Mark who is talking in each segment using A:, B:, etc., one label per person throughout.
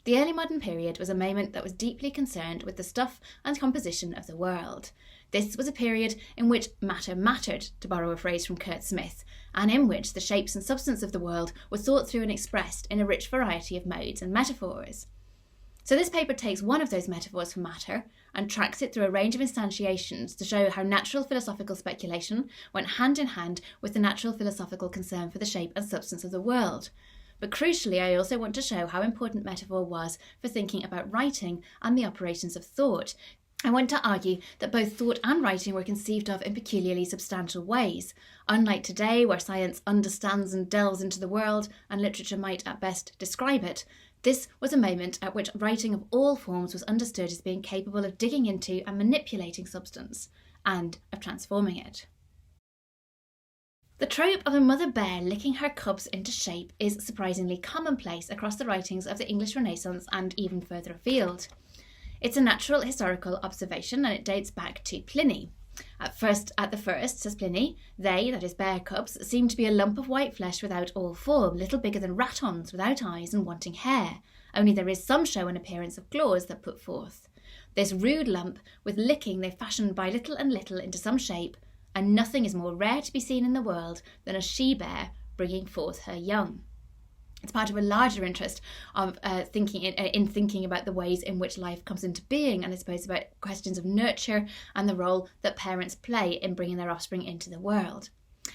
A: The early modern period was a moment that was deeply concerned with the stuff and composition of the world. This was a period in which matter mattered, to borrow a phrase from Kurt Smith, and in which the shapes and substance of the world were thought through and expressed in a rich variety of modes and metaphors. So this paper takes one of those metaphors for matter and tracks it through a range of instantiations to show how natural philosophical speculation went hand in hand with the natural philosophical concern for the shape and substance of the world. But crucially, I also want to show how important metaphor was for thinking about writing and the operations of thought. I want to argue that both thought and writing were conceived of in peculiarly substantial ways. Unlike today, where science understands and delves into the world, and literature might at best describe it, this was a moment at which writing of all forms was understood as being capable of digging into and manipulating substance, and of transforming it. The trope of a mother bear licking her cubs into shape is surprisingly commonplace across the writings of the English Renaissance and even further afield. It's a natural historical observation and it dates back to Pliny. At the first, says Pliny, they, that is bear cubs, seemed to be a lump of white flesh without all form, little bigger than ratons, without eyes and wanting hair. Only there is some show and appearance of claws that put forth. This rude lump, with licking they fashioned by little and little into some shape, and nothing is more rare to be seen in the world than a she-bear bringing forth her young. It's part of a larger interest of thinking about the ways in which life comes into being, and I suppose about questions of nurture and the role that parents play in bringing their offspring into the world.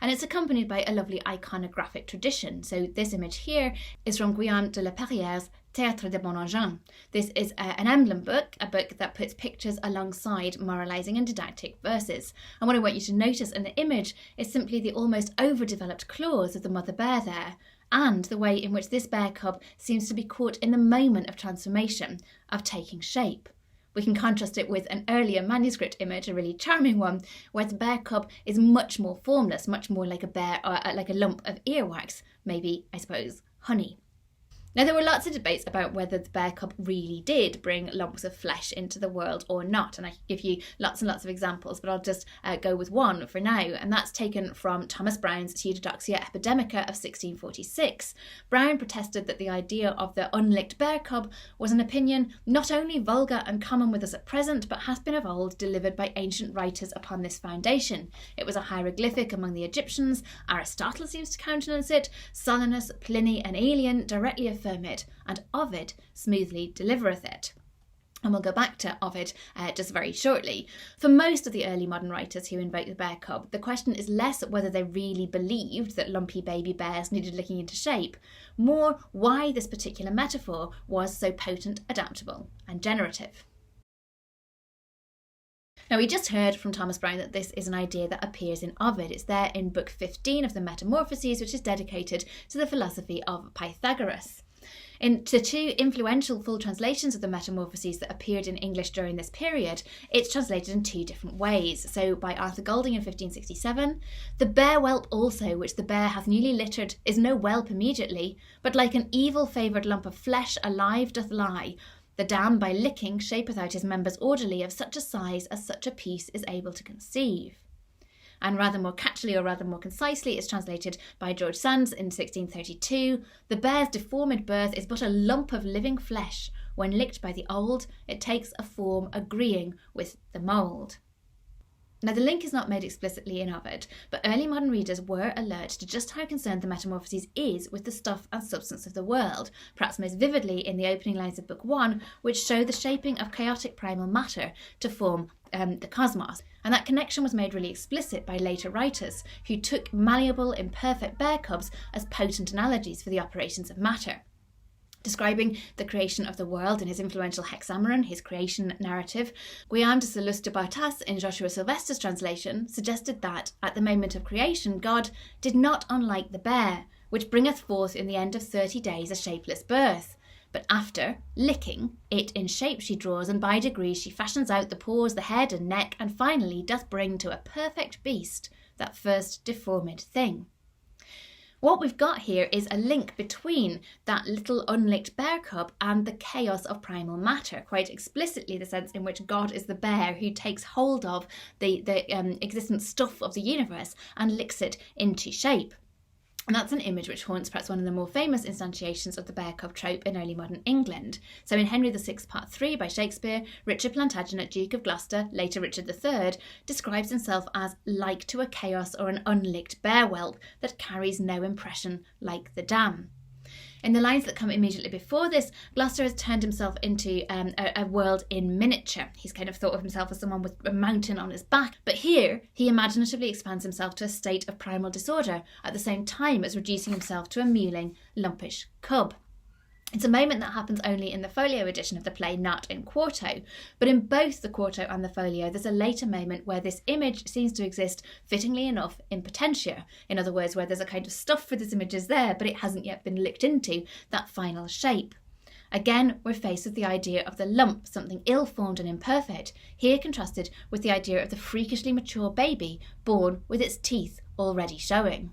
A: And it's accompanied by a lovely iconographic tradition. So this image here is from Guillaume de la Perrière's Théâtre des Bons Engins. This is an emblem book, a book that puts pictures alongside moralising and didactic verses. And what I want you to notice in the image is simply the almost overdeveloped claws of the mother bear there, and the way in which this bear cub seems to be caught in the moment of transformation, of taking shape. We can contrast it with an earlier manuscript image, a really charming one, where the bear cub is much more formless, much more like a bear, or like a lump of earwax, maybe, I suppose, honey. Now, there were lots of debates about whether the bear cub really did bring lumps of flesh into the world or not, and I could give you lots and lots of examples, but I'll just go with one for now, and that's taken from Thomas Brown's Pseudodoxia Epidemica of 1646. Brown protested that the idea of the unlicked bear cub was an opinion not only vulgar and common with us at present, but has been of old delivered by ancient writers upon this foundation. It was a hieroglyphic among the Egyptians, Aristotle seems to countenance it, Solinus, Pliny and Aelian directly affirm it, and Ovid smoothly delivereth it. And we'll go back to Ovid just very shortly. For most of the early modern writers who invoke the bear cub, the question is less whether they really believed that lumpy baby bears needed licking into shape, more why this particular metaphor was so potent, adaptable and generative. Now, we just heard from Thomas Brown that this is an idea that appears in Ovid. It's there in Book 15 of the Metamorphoses, which is dedicated to the philosophy of Pythagoras. In the two influential full translations of the Metamorphoses that appeared in English during this period, it's translated in two different ways. So by Arthur Golding in 1567, the bear whelp also, which the bear hath newly littered, is no whelp immediately, but like an evil-favoured lump of flesh alive doth lie. The dam by licking shapeth out his members orderly of such a size as such a piece is able to conceive. And rather more catchily or rather more concisely is translated by George Sand in 1632, the bear's deformed birth is but a lump of living flesh. When licked by the old, it takes a form agreeing with the mould. Now, the link is not made explicitly in Ovid, but early modern readers were alert to just how concerned the Metamorphoses is with the stuff and substance of the world, perhaps most vividly in the opening lines of Book 1, which show the shaping of chaotic primal matter to form the cosmos. And that connection was made really explicit by later writers, who took malleable, imperfect bear cubs as potent analogies for the operations of matter. Describing the creation of the world in his influential Hexameron, his creation narrative, Guillaume de Sallust de Bartas, in Joshua Sylvester's translation, suggested that, at the moment of creation, God did not unlike the bear, which bringeth forth in the end of 30 days a shapeless birth. But after, licking, it in shape she draws, and by degrees she fashions out the paws, the head and neck, and finally doth bring to a perfect beast that first deformed thing. What we've got here is a link between that little unlicked bear cub and the chaos of primal matter, quite explicitly the sense in which God is the bear who takes hold of the existent stuff of the universe and licks it into shape. And that's an image which haunts perhaps one of the more famous instantiations of the bear cub trope in early modern England. So in Henry VI Part 3 by Shakespeare, Richard Plantagenet, Duke of Gloucester, later Richard III, describes himself as like to a chaos or an unlicked bear whelp that carries no impression like the dam. In the lines that come immediately before this, Gloucester has turned himself into a world in miniature. He's kind of thought of himself as someone with a mountain on his back. But here, he imaginatively expands himself to a state of primal disorder, at the same time as reducing himself to a mewling, lumpish cub. It's a moment that happens only in the folio edition of the play, not in quarto. But in both the quarto and the folio, there's a later moment where this image seems to exist, fittingly enough, in potentia. In other words, where there's a kind of stuff for this image is there, but it hasn't yet been licked into that final shape. Again, we're faced with the idea of the lump, something ill-formed and imperfect, here contrasted with the idea of the freakishly mature baby, born with its teeth already showing.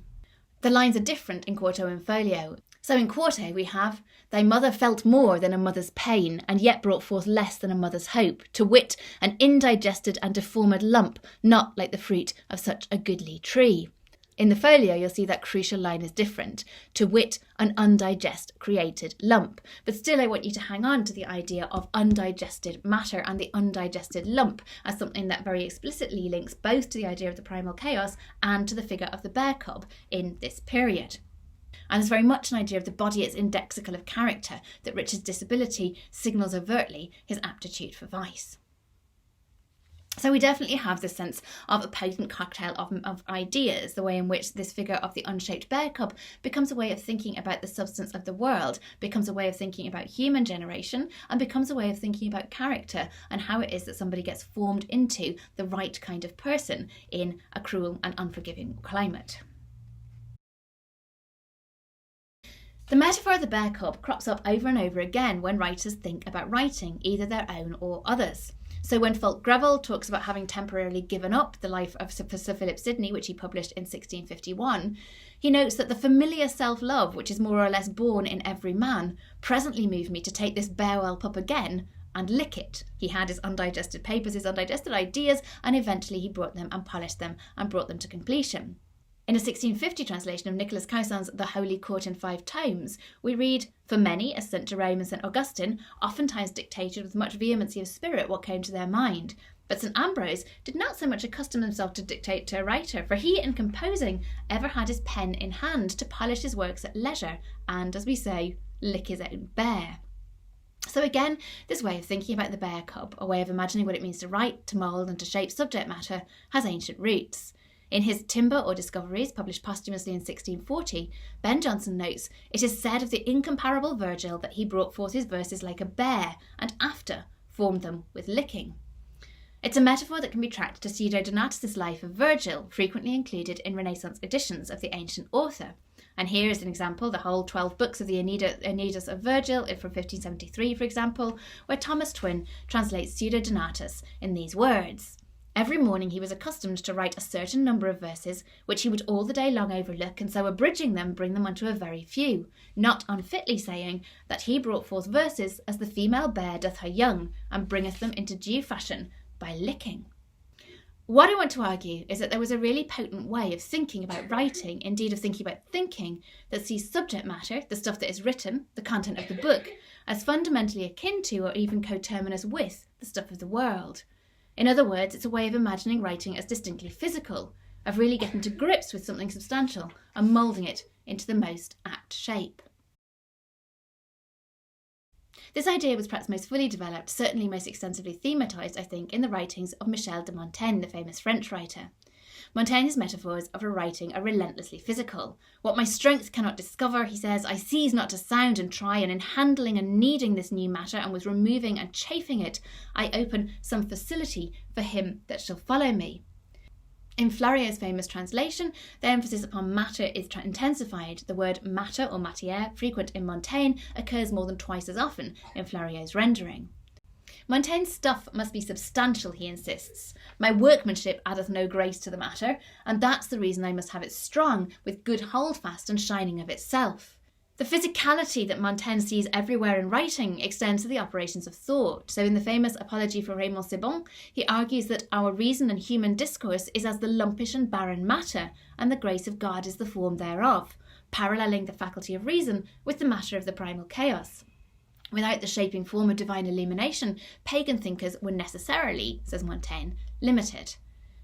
A: The lines are different in quarto and folio. So in quarto we have, "Thy mother felt more than a mother's pain, and yet brought forth less than a mother's hope, to wit, an indigested and deformed lump, not like the fruit of such a goodly tree." In the folio, you'll see that crucial line is different, "to wit, an undigested created lump." But still I want you to hang on to the idea of undigested matter and the undigested lump as something that very explicitly links both to the idea of the primal chaos and to the figure of the bear cub in this period. And there's very much an idea of the body as indexical of character, that Richard's disability signals overtly his aptitude for vice. So we definitely have this sense of a potent cocktail of ideas, the way in which this figure of the unshaped bear cub becomes a way of thinking about the substance of the world, becomes a way of thinking about human generation, and becomes a way of thinking about character and how it is that somebody gets formed into the right kind of person in a cruel and unforgiving climate. The metaphor of the bear cub crops up over and over again when writers think about writing, either their own or others. So when Fulk Greville talks about having temporarily given up the life of Sir Philip Sidney, which he published in 1651, he notes that the familiar self-love, which is more or less born in every man, presently moved me to take this bear whelp up again and lick it. He had his undigested papers, his undigested ideas, and eventually he brought them and polished them and brought them to completion. In a 1650 translation of Nicholas Caussin's The Holy Court in 5 Tomes, we read, "For many, as St. Jerome and St. Augustine, oftentimes dictated with much vehemency of spirit what came to their mind. But St. Ambrose did not so much accustom himself to dictate to a writer, for he, in composing, ever had his pen in hand to polish his works at leisure, and, as we say, lick his own bear." So again, this way of thinking about the bear cub, a way of imagining what it means to write, to mould and to shape subject matter, has ancient roots. In his Timber or Discoveries, published posthumously in 1640, Ben Jonson notes, "It is said of the incomparable Virgil that he brought forth his verses like a bear, and after formed them with licking." It's a metaphor that can be tracked to Pseudo-Donatus' life of Virgil, frequently included in Renaissance editions of the ancient author. And here is an example, the whole 12 books of the Aeneas of Virgil from 1573, for example, where Thomas Twyn translates Pseudo-Donatus in these words. "Every morning he was accustomed to write a certain number of verses, which he would all the day long overlook, and so abridging them, bring them unto a very few, not unfitly saying that he brought forth verses as the female bear doth her young, and bringeth them into due fashion by licking." What I want to argue is that there was a really potent way of thinking about writing, indeed of thinking about thinking, that sees subject matter, the stuff that is written, the content of the book, as fundamentally akin to or even coterminous with the stuff of the world. In other words, it's a way of imagining writing as distinctly physical, of really getting to grips with something substantial and moulding it into the most apt shape. This idea was perhaps most fully developed, certainly most extensively thematised, I think, in the writings of Michel de Montaigne, the famous French writer. Montaigne's metaphors of a writing are relentlessly physical. "What my strength cannot discover," he says, "I cease not to sound and try, and in handling and kneading this new matter, and with removing and chafing it, I open some facility for him that shall follow me." In Fleurier's famous translation, the emphasis upon matter is intensified. The word matter or matière, frequent in Montaigne, occurs more than twice as often in Fleurier's rendering. Montaigne's stuff must be substantial, he insists. "My workmanship addeth no grace to the matter, and that's the reason I must have it strong, with good holdfast and shining of itself." The physicality that Montaigne sees everywhere in writing extends to the operations of thought. So in the famous Apology for Raymond Sebon, he argues that our reason and human discourse is as the lumpish and barren matter, and the grace of God is the form thereof. paralleling the faculty of reason with the matter of the primal chaos. Without the shaping form of divine illumination, pagan thinkers were necessarily, says Montaigne, limited.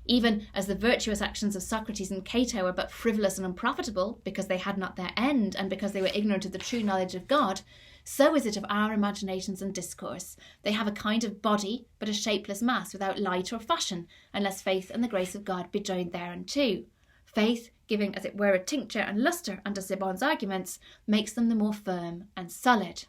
A: Even as the virtuous actions of Socrates and Cato were but frivolous and unprofitable because they had not their end and because they were ignorant of the true knowledge of God, so is it of our imaginations and discourse. They have a kind of body, but a shapeless mass without light or fashion, unless faith and the grace of God be joined thereunto. Faith, giving as it were a tincture and lustre unto Sibbon's arguments, makes them the more firm and solid.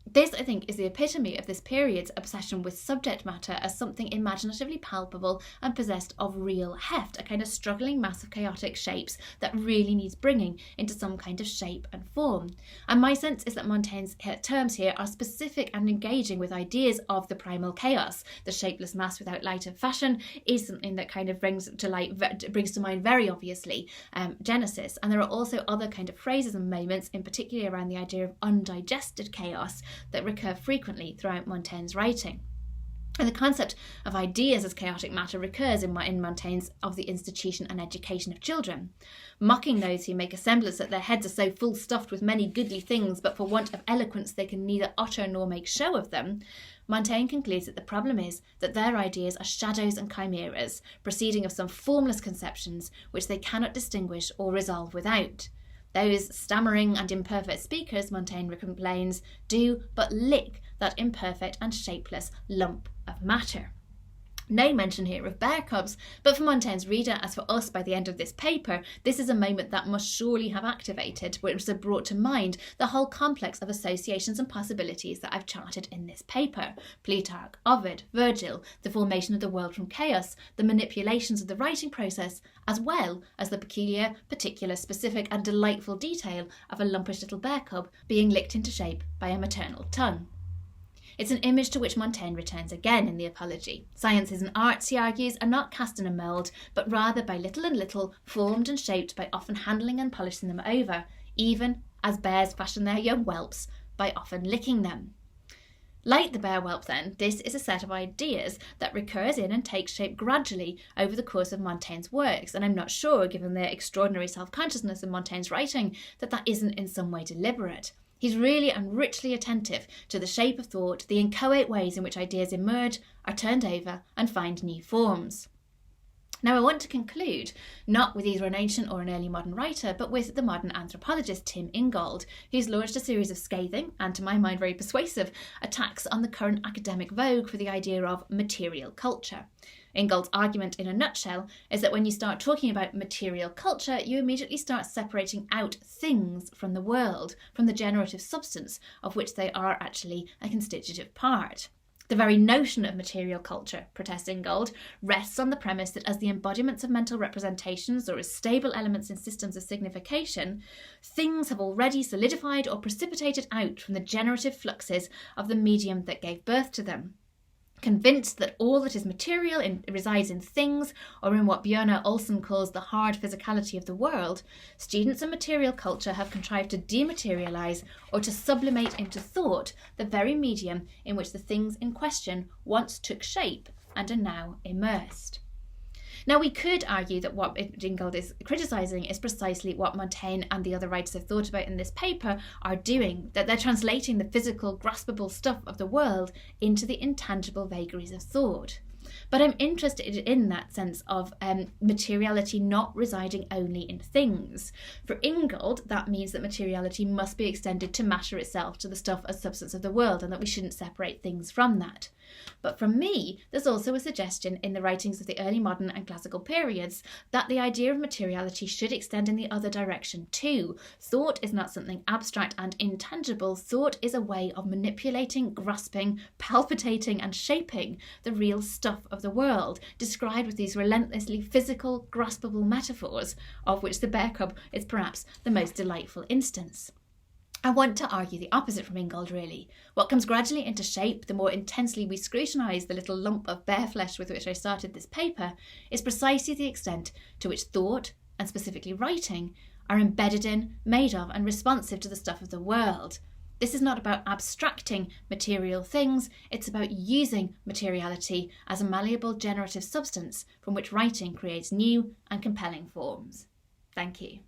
A: This, I think, is the epitome of this period's obsession with subject matter as something imaginatively palpable and possessed of real heft, a kind of struggling mass of chaotic shapes that really needs bringing into some kind of shape and form. And my sense is that Montaigne's terms here are specific and engaging with ideas of the primal chaos. The shapeless mass without light of fashion is something that kind of brings to mind very obviously Genesis. And there are also other kind of phrases and moments, in particular around the idea of undigested chaos, that recur frequently throughout Montaigne's writing. And the concept of ideas as chaotic matter recurs in Montaigne's Of the Institution and Education of Children. Mocking those who make a semblance that their heads are so full stuffed with many goodly things, but for want of eloquence they can neither utter nor make show of them, Montaigne concludes that the problem is that their ideas are shadows and chimeras, proceeding of some formless conceptions which they cannot distinguish or resolve without. Those stammering and imperfect speakers, Montaigne complains, do but lick that imperfect and shapeless lump of matter. No mention here of bear cubs, but for Montaigne's reader, as for us by the end of this paper, this is a moment that must surely have activated, which have brought to mind the whole complex of associations and possibilities that I've charted in this paper. Plutarch, Ovid, Virgil, the formation of the world from chaos, the manipulations of the writing process, as well as the peculiar, particular, specific and delightful detail of a lumpish little bear cub being licked into shape by a maternal tongue. It's an image to which Montaigne returns again in the Apology. Sciences and arts, he argues, are not cast in a mould, but rather by little and little, formed and shaped by often handling and polishing them over, even as bears fashion their young whelps by often licking them. Like the bear whelp then, this is a set of ideas that recurs in and takes shape gradually over the course of Montaigne's works, and I'm not sure, given the extraordinary self-consciousness of Montaigne's writing, that isn't in some way deliberate. He's really and richly attentive to the shape of thought, the inchoate ways in which ideas emerge, are turned over, and find new forms. Now I want to conclude, not with either an ancient or an early modern writer, but with the modern anthropologist Tim Ingold, who's launched a series of scathing, and to my mind very persuasive, attacks on the current academic vogue for the idea of material culture. Ingold's argument in a nutshell is that when you start talking about material culture, you immediately start separating out things from the world, from the generative substance of which they are actually a constitutive part. The very notion of material culture, protests Ingold, rests on the premise that as the embodiments of mental representations or as stable elements in systems of signification, things have already solidified or precipitated out from the generative fluxes of the medium that gave birth to them. Convinced that all that is material resides in things, or in what Bjørnar Olsen calls the hard physicality of the world, students of material culture have contrived to dematerialise or to sublimate into thought the very medium in which the things in question once took shape and are now immersed. Now, we could argue that what Ingold is criticising is precisely what Montaigne and the other writers have thought about in this paper are doing, that they're translating the physical, graspable stuff of the world into the intangible vagaries of thought. But I'm interested in that sense of materiality not residing only in things. For Ingold, that means that materiality must be extended to matter itself, to the stuff as substance of the world, and that we shouldn't separate things from that. But for me, there's also a suggestion in the writings of the early modern and classical periods that the idea of materiality should extend in the other direction too. Thought is not something abstract and intangible. Thought is a way of manipulating, grasping, palpitating and shaping the real stuff of the world, described with these relentlessly physical, graspable metaphors, of which the bear cub is perhaps the most delightful instance. I want to argue the opposite from Ingold, really. What comes gradually into shape, the more intensely we scrutinise the little lump of bare flesh with which I started this paper, is precisely the extent to which thought, and specifically writing, are embedded in, made of, and responsive to the stuff of the world. This is not about abstracting material things, it's about using materiality as a malleable generative substance from which writing creates new and compelling forms. Thank you.